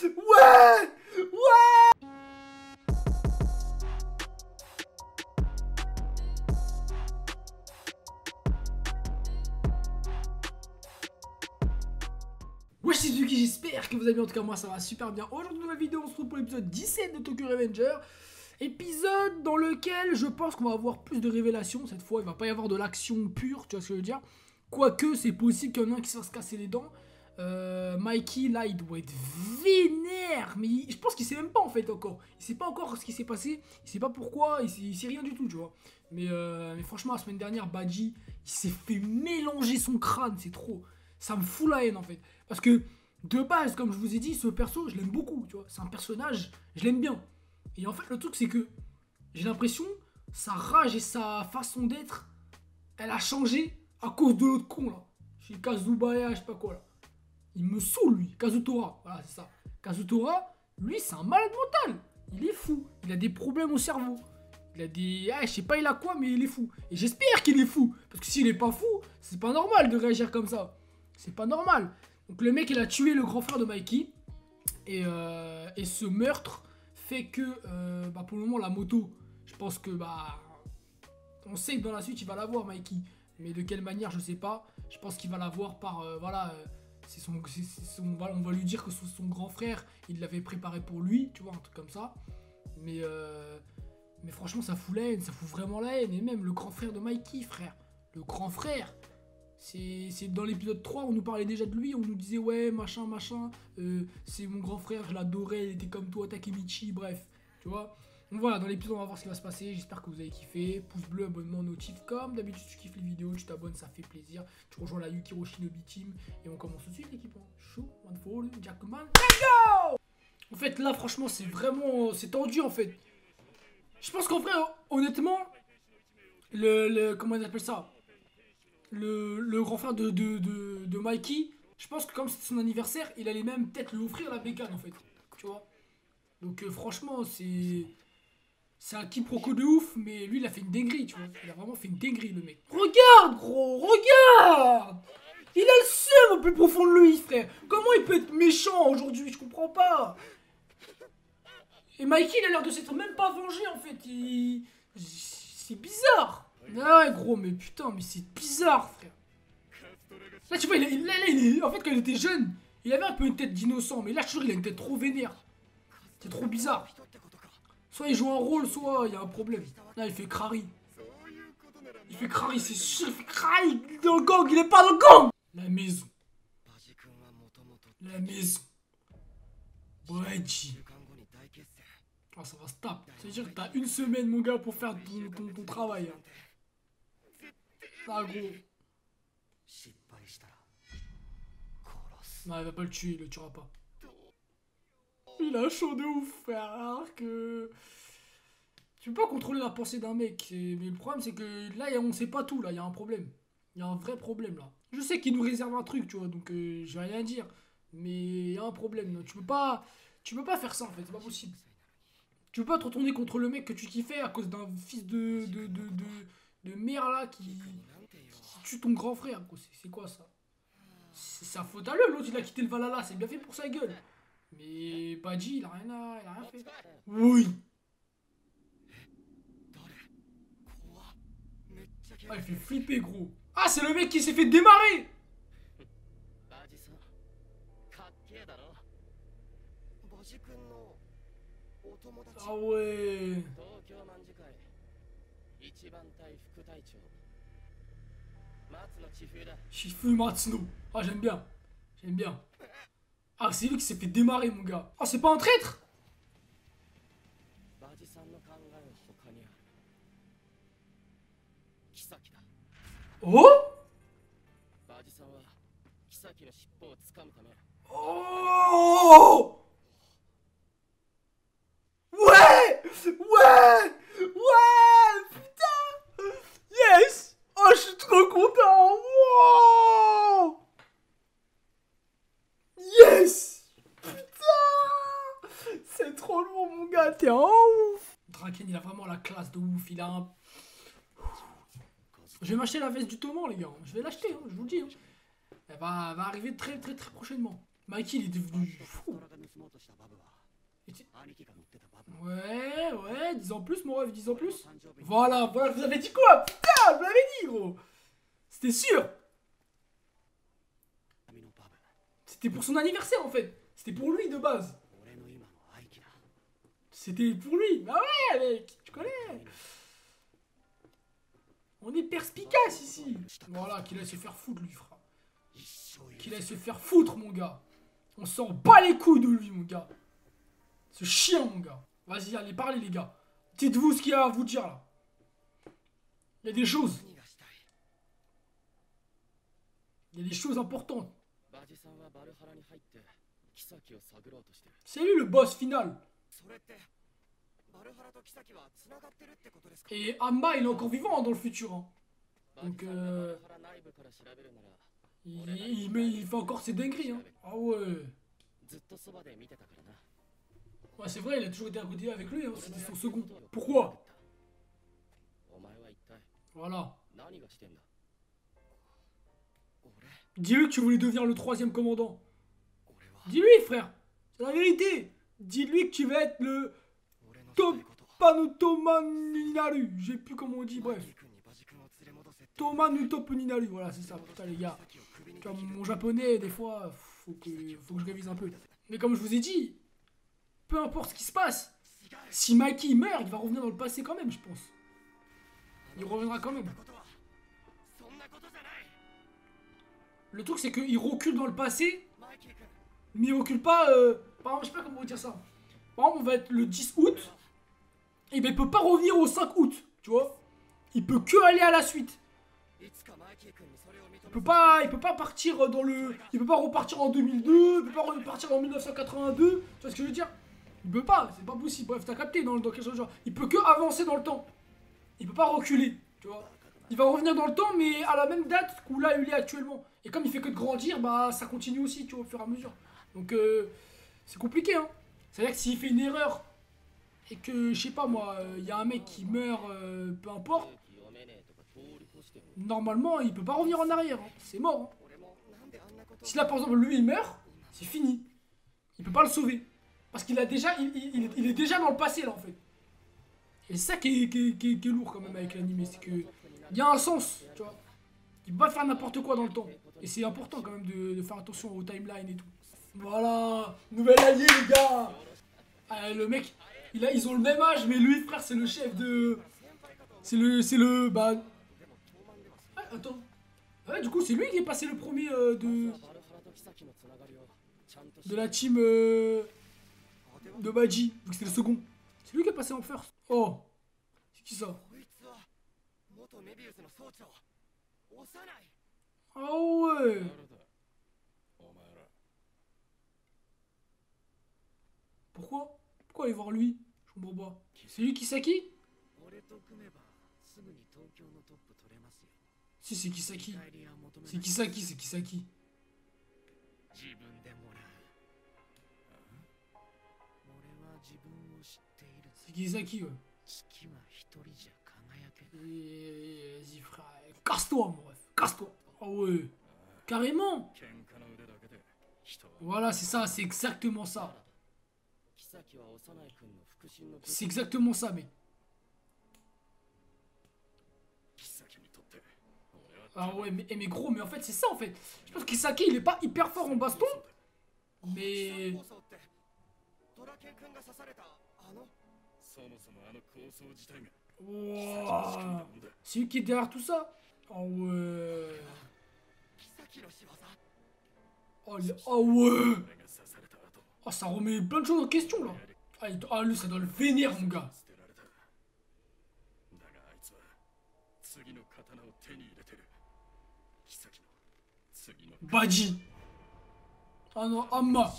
Ouais. Ouais, c'est Suzuki, j'espère que vous allez bien. En tout cas, moi ça va super bien. Aujourd'hui, nouvelle vidéo, on se retrouve pour l'épisode 17 de Tokyo Revenger. Épisode dans lequel je pense qu'on va avoir plus de révélations. Cette fois, il va pas y avoir de l'action pure, tu vois ce que je veux dire. Quoique, c'est possible qu'il y en ait un qui se fasse casser les dents. Mikey, là, il doit être vénère. Mais je pense qu'il sait même pas en fait encore. Il sait pas encore ce qui s'est passé. Il sait pas pourquoi. Il sait rien du tout, tu vois. Mais franchement, la semaine dernière, Badji, il s'est fait mélanger son crâne. C'est trop. Ça me fout la haine en fait. Parce que de base, comme je vous ai dit, ce perso, je l'aime beaucoup. Tu vois, c'est un personnage, je l'aime bien. Et en fait, le truc, c'est que j'ai l'impression, sa rage et sa façon d'être, elle a changé à cause de l'autre con là. Chez Kazubaya, je sais pas quoi là. Il me saoule lui, Kazutora. Voilà, c'est ça. Kazutora, lui, c'est un malade mental. Il est fou. Il a des problèmes au cerveau. Il a des. Ah, je sais pas, il a quoi, mais il est fou. Et j'espère qu'il est fou. Parce que s'il est pas fou, c'est pas normal de réagir comme ça. C'est pas normal. Donc le mec, il a tué le grand frère de Mikey. Et ce meurtre fait que, pour le moment, la moto, je pense que, on sait que dans la suite, il va l'avoir, Mikey. Mais de quelle manière, je sais pas. Je pense qu'il va l'avoir par, c'est son, on va lui dire que son grand frère, il l'avait préparé pour lui, tu vois, un truc comme ça. Mais franchement, ça fout la haine, ça fout vraiment la haine. Et même le grand frère de Mikey, frère. Le grand frère. C'est dans l'épisode 3, on nous parlait déjà de lui, on nous disait ouais, machin, c'est mon grand frère, je l'adorais, il était comme toi, Takemichi, bref, tu vois. Donc voilà, dans l'épisode, on va voir ce qui va se passer, j'espère que vous avez kiffé. Pouce bleu, abonnement, notif, comme d'habitude, tu kiffes les vidéos, tu t'abonnes, ça fait plaisir. Tu rejoins la Yukiro Shinobi Team, et on commence tout de suite l'équipe. Show, one fall, Jackman, let's go! En fait, là, franchement, c'est vraiment, c'est tendu, en fait. Je pense qu'en vrai, honnêtement, comment on appelle ça? Le grand frère de Mikey, je pense que comme c'était son anniversaire, il allait même peut-être lui offrir la bécane en fait. Tu vois. Donc franchement, c'est un quiproquo de ouf, mais lui il a fait une dinguerie, tu vois. Il a vraiment fait une dinguerie le mec. Regarde gros, regarde. Il a le seum au plus profond de lui, frère. Comment il peut être méchant aujourd'hui? Je comprends pas. Et Mikey, il a l'air de s'être même pas vengé en fait. C'est bizarre. Ah gros, mais putain, mais c'est bizarre, frère. Là, tu vois, en fait, quand il était jeune, il avait un peu une tête d'innocent, mais là, toujours, il a une tête trop vénère. C'est trop bizarre. Soit il joue un rôle, soit il y a un problème. Là, il fait crari. Il fait crari, c'est sûr, il fait crari. Il est dans le gang, il est pas dans le gang. La maison. La maison. Badji. Ah, ça va se taper. C'est-à-dire que t'as une semaine, mon gars, pour faire ton travail. Hein. Ah, gros. Non, il va pas le tuer, il le tuera pas. Il a chaud de ouf, frère. Alors que. Tu peux pas contrôler la pensée d'un mec. Mais le problème, c'est que là, on sait pas tout. Là, il y a un problème. Il y a un vrai problème là. Je sais qu'il nous réserve un truc, tu vois, donc je vais rien dire. Mais il y a un problème. Là. Tu peux pas faire ça en fait, c'est pas possible. Tu peux pas te retourner contre le mec que tu kiffais à cause d'un fils de merde là qui tue ton grand frère. C'est quoi ça? C'est sa faute à lui, l'autre il a quitté le Valhalla, c'est bien fait pour sa gueule. Mais Badji, il a rien fait. Oui. Ah, il fait flipper, gros. Ah, c'est le mec qui s'est fait démarrer. Ah ouais. Shifu Matsuno. Ah, j'aime bien. J'aime bien. Ah, c'est lui qui s'est fait démarrer, mon gars. Ah, c'est pas un traître? Oh? Oh! Ouais! Ouais! Ouais! Putain! Yes! Oh, je suis trop content! Wow! Yes! Putain! C'est trop lourd, mon gars, t'es en ouf! Draken, il a vraiment la classe de ouf, il a un... Je vais m'acheter la veste du Toman, les gars. Je vais l'acheter, hein, je vous le dis. Elle va arriver très prochainement. Mikey, il est devenu fou. Ouais, 10 ans plus, mon ref, 10 ans plus. Voilà, je vous avais dit quoi? Putain, je vous l'avais dit, gros. C'était sûr. C'était pour son anniversaire, en fait. C'était pour lui, de base. C'était pour lui. Bah ouais, mec, tu connais. On est perspicace ici. Voilà, qu'il aille se faire foutre, lui, frère. Qu'il aille se faire foutre, mon gars. On s'en bat les couilles de lui, mon gars. Ce chien, mon gars. Vas-y, allez, parlez, les gars. Dites-vous ce qu'il y a à vous dire, là. Il y a des choses. Il y a des choses importantes. C'est lui, le boss final. Et Amma, il est encore vivant, hein, dans le futur. Hein. Donc, il fait encore ses dingueries. Hein. Ah ouais. Ouais, c'est vrai, il a toujours été à côté avec lui. Hein. C'était son second. Pourquoi? Voilà. Dis-lui que tu voulais devenir le 3e commandant. Dis-lui, frère. C'est la vérité. Dis-lui que tu vas être le Topanutomaninaru. J'ai plus comment on dit, bref. Tomanutopuninaru. Voilà, c'est ça. Putain, les gars. Comme mon japonais, des fois, faut que je révise un peu. Mais comme je vous ai dit, peu importe ce qui se passe, si Mikey meurt, il va revenir dans le passé quand même, je pense. Il reviendra quand même. Le truc, c'est qu'il recule dans le passé, mais il recule pas... Par exemple, je sais pas comment vous dire ça. Par exemple, on va être le 10 août, et ben il peut pas revenir au 5 août, tu vois. Il peut que aller à la suite. Il peut pas partir dans le... Il peut pas repartir en 2002, il peut pas repartir en 1982, tu vois ce que je veux dire? Il peut pas, c'est pas possible. Bref, t'as capté dans quel genre. Il peut que avancer dans le temps. Il peut pas reculer, tu vois. Il va revenir dans le temps, mais à la même date où là il est actuellement. Et comme il fait que de grandir, bah ça continue aussi, tu vois, au fur et à mesure. Donc c'est compliqué, hein. C'est-à-dire que s'il fait une erreur et que, je sais pas moi, il y a un mec qui meurt, peu importe, normalement il peut pas revenir en arrière, hein. C'est mort. Hein. Si là par exemple lui il meurt, c'est fini. Il peut pas le sauver. Parce qu'il a déjà, il est déjà dans le passé là en fait. Et c'est ça qui est lourd quand même avec l'anime, c'est que il y a un sens, tu vois. Il peut pas faire n'importe quoi dans le temps. Et c'est important quand même de faire attention aux timelines et tout. Voilà, nouvel allié les gars. Ah, le mec, ils ont le même âge, mais lui frère c'est le chef de... C'est le... Bah... Ouais, attends. Ouais, du coup c'est lui qui est passé le premier de la team de Baji, vu que c'était le second. C'est lui qui est passé en first. Oh, c'est qui ça? Ah ouais. Pourquoi aller voir lui? Je comprends pas. C'est lui Kisaki? Si, c'est Kisaki. C'est Kisaki, c'est Kisaki. C'est Kisaki, ouais. Vas-y, frère. Casse-toi, mon ref. Casse-toi. Ah ouais. Carrément. Voilà, c'est ça. C'est exactement ça. C'est exactement ça, mec. Ah ouais, mais gros, mais en fait, c'est ça, en fait. Je pense que Kisaki, il est pas hyper fort en baston. Mais... Wow. C'est lui qui est derrière tout ça. Oh ouais. Oh ouais. Oh, ça remet plein de choses en question là. Ah lui ça doit le vénérer mon gars. Baji. Ah non, Amma.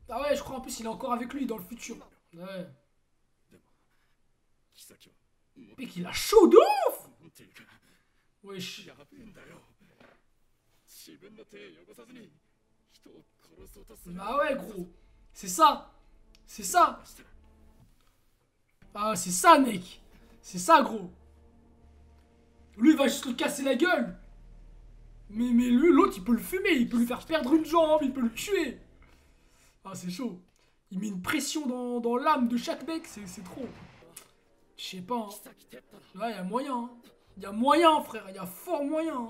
Ah ouais, je crois en plus il est encore avec lui dans le futur. Ouais. Mec, il a chaud de ouf. Wesh. Ah ouais, gros. C'est ça. C'est ça. Ah, c'est ça, mec. C'est ça, gros. Lui, il va juste le casser la gueule. Mais lui, l'autre, il peut le fumer. Il peut lui faire perdre une jambe. Il peut le tuer. Ah, c'est chaud. Il met une pression dans l'âme de chaque mec, c'est trop. Je sais pas. Hein. Là, il y a moyen. Hein. Il y a moyen, frère. Il y a fort moyen. Hein.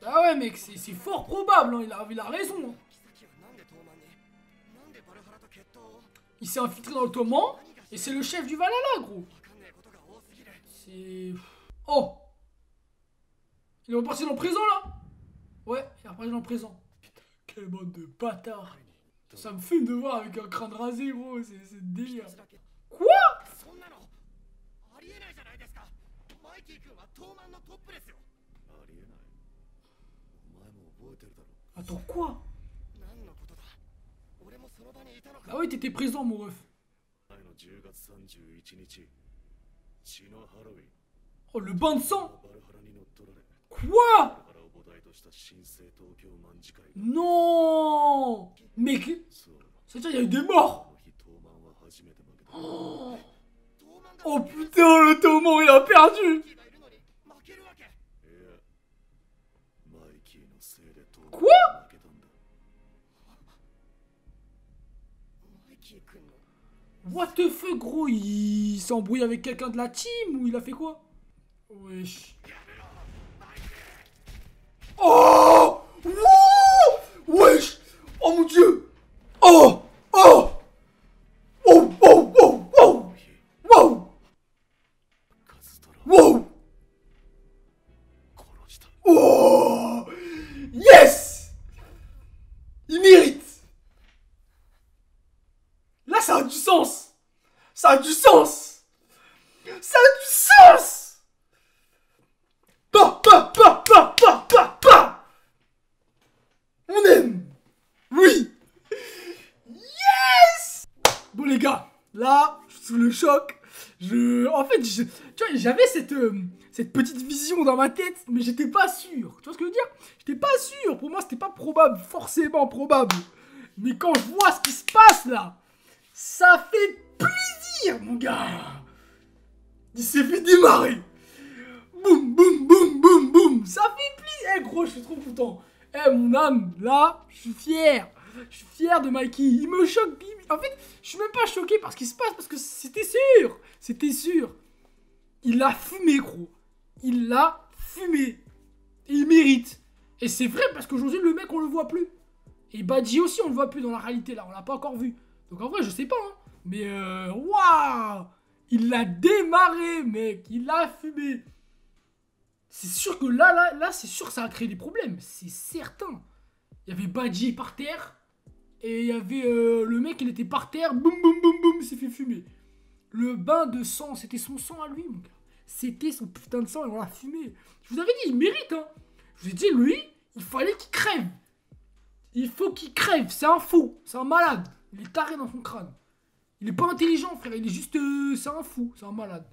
Ah ouais, mec, c'est fort probable. Hein. Il a raison. Hein. Il s'est infiltré dans le tourment. Et c'est le chef du Valhalla, gros. C'est... Oh! Il est reparti dans le présent, là? Ouais, il est reparti dans le présent. Putain, quelle bande de bâtards. Ça me fume de voir avec un crâne rasé, gros. C'est délire. Quoi? Attends, quoi? Ah oui, t'étais présent, mon ref. Oh, le bain de sang. Quoi? Non. Mec, c'est-à-dire il y a eu des morts. Oh, oh putain, le Toman, il a perdu. Quoi? What the fuck, gros? Il s'est embrouillé avec quelqu'un de la team ou il a fait quoi? Wesh. Oh! Wouh! Wesh! Oh mon dieu! Oh! Oh! Oh! Oh! Oh! Oh! Wow! Wow! Oh! Yes! Il mérite! Là, ça a du sens! Ça a du sens! Ça a du sens! Bah, bah, bah, bah, bah, bah, bah! On aime! Oui! Yes! Bon, les gars, là, je suis sous le choc. En fait, tu vois, j'avais cette petite vision dans ma tête, mais j'étais pas sûr. Tu vois ce que je veux dire? J'étais pas sûr. Pour moi, c'était pas probable, forcément probable. Mais quand je vois ce qui se passe là, ça fait plaisir, mon gars. Il s'est fait démarrer. Boum, boum, boum, boum, boum. Ça fait plaisir. Eh, gros, je suis trop content. Eh, mon âme, là, je suis fier. Je suis fier de Mikey. Il me choque. En fait, je suis même pas choqué par ce qui se passe parce que c'était sûr. C'était sûr. Il l'a fumé, gros. Il l'a fumé. Et il mérite. Et c'est vrai parce qu'aujourd'hui, le mec, on le voit plus. Et Badji aussi, on le voit plus dans la réalité, là. On l'a pas encore vu. Donc en vrai, je sais pas. Hein. Mais waouh! Il l'a démarré, mec. Il l'a fumé. C'est sûr que là, c'est sûr que ça a créé des problèmes. C'est certain. Il y avait Badji par terre. Et il y avait le mec, il était par terre. Boum, boum, boum, boum, il s'est fait fumer. Le bain de sang, c'était son sang à lui, mon gars. C'était son putain de sang et on l'a fumé. Je vous avais dit, il mérite, hein. Je vous ai dit, lui, il fallait qu'il crève. Il faut qu'il crève. C'est un fou. C'est un malade. Il est taré dans son crâne. Il est pas intelligent, frère. Il est juste... c'est un fou. C'est un malade.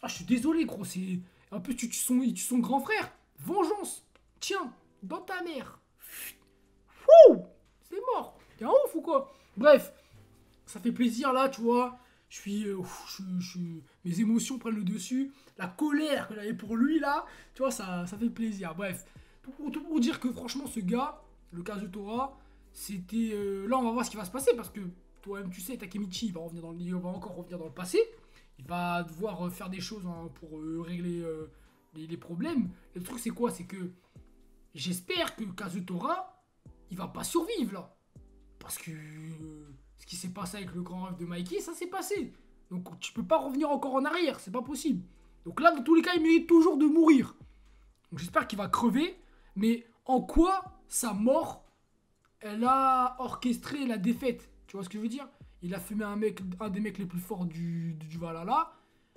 Ah, je suis désolé, gros. C'est... En plus, tu tues son grand frère. Vengeance. Tiens, dans ta mère. Wouh! C'est mort. T'es un ouf ou quoi? Bref. Ça fait plaisir, là, tu vois. Mes émotions prennent le dessus. La colère que j'avais pour lui, là. Tu vois, ça fait plaisir. Bref. Tout pour dire que, franchement, ce gars, le Kazutora, c'était... là, on va voir ce qui va se passer parce que toi-même, tu sais, Takemichi, il va encore revenir dans le passé. Il va devoir faire des choses hein, pour régler les problèmes. Le truc, c'est quoi? C'est que j'espère que Kazutora, il va pas survivre, là. Parce que ce qui s'est passé avec le grand rêve de Mikey, ça s'est passé. Donc, tu peux pas revenir encore en arrière. C'est pas possible. Donc là, dans tous les cas, il mérite toujours de mourir. Donc, j'espère qu'il va crever. Mais en quoi sa mort, elle a orchestré la défaite? Tu vois ce que je veux dire? Il a fumé un des mecs les plus forts du Valhalla.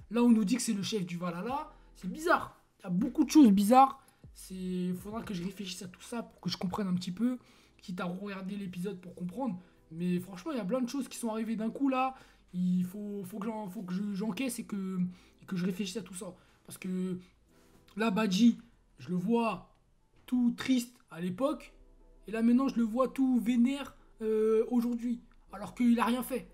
Là, on nous dit que c'est le chef du Valhalla. C'est bizarre. Il y a beaucoup de choses bizarres. Il faudra que je réfléchisse à tout ça pour que je comprenne un petit peu. Quitte à regarder l'épisode pour comprendre. Mais franchement, il y a plein de choses qui sont arrivées d'un coup là. Il faut que j'encaisse et que je réfléchisse à tout ça. Parce que là, Badji, je le vois tout triste à l'époque. Et là, maintenant, je le vois tout vénère aujourd'hui. Alors qu'il a rien fait.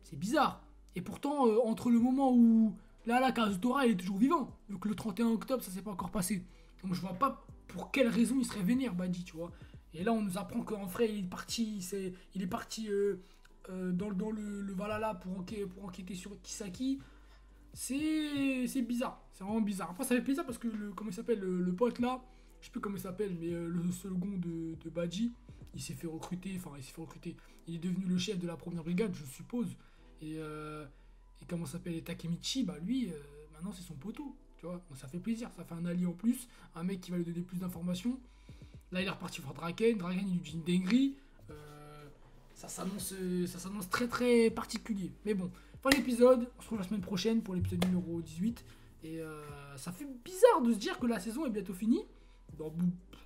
C'est bizarre. Et pourtant, entre le moment où... Là, Kazutora, il est toujours vivant. Donc le 31 octobre, ça s'est pas encore passé. Donc je vois pas pour quelle raison il serait vénère, Badji, tu vois. Et là, on nous apprend qu'en vrai, il est parti dans le Valhalla pour enquêter sur Kisaki. C'est bizarre, c'est vraiment bizarre. Après, ça fait plaisir parce que comment il s'appelle, le pote là, je sais plus comment il s'appelle, mais le second de Badji, il s'est fait recruter, il est devenu le chef de la première brigade, je suppose. Et comment s'appelle, Takemichi, bah lui, maintenant c'est son poteau, tu vois. Donc ça fait plaisir, ça fait un allié en plus, un mec qui va lui donner plus d'informations. Là, il est reparti voir Draken, il lui dit une dinguerie. Ça s'annonce très très particulier. Mais bon, fin l'épisode, on se retrouve la semaine prochaine pour l'épisode numéro 18. Et ça fait bizarre de se dire que la saison est bientôt finie. Bon,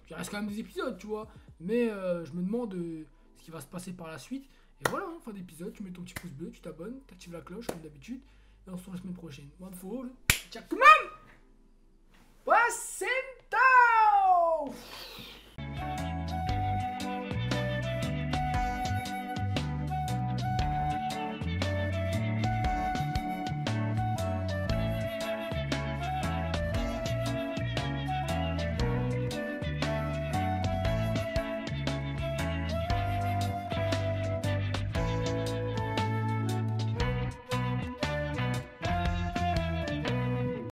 il reste quand même des épisodes, tu vois. Mais je me demande ce qui va se passer par la suite. Et voilà, fin d'épisode, tu mets ton petit pouce bleu, tu t'abonnes, tu actives la cloche comme d'habitude. Et on se retrouve la semaine prochaine. One for all. Ciao, tout le monde!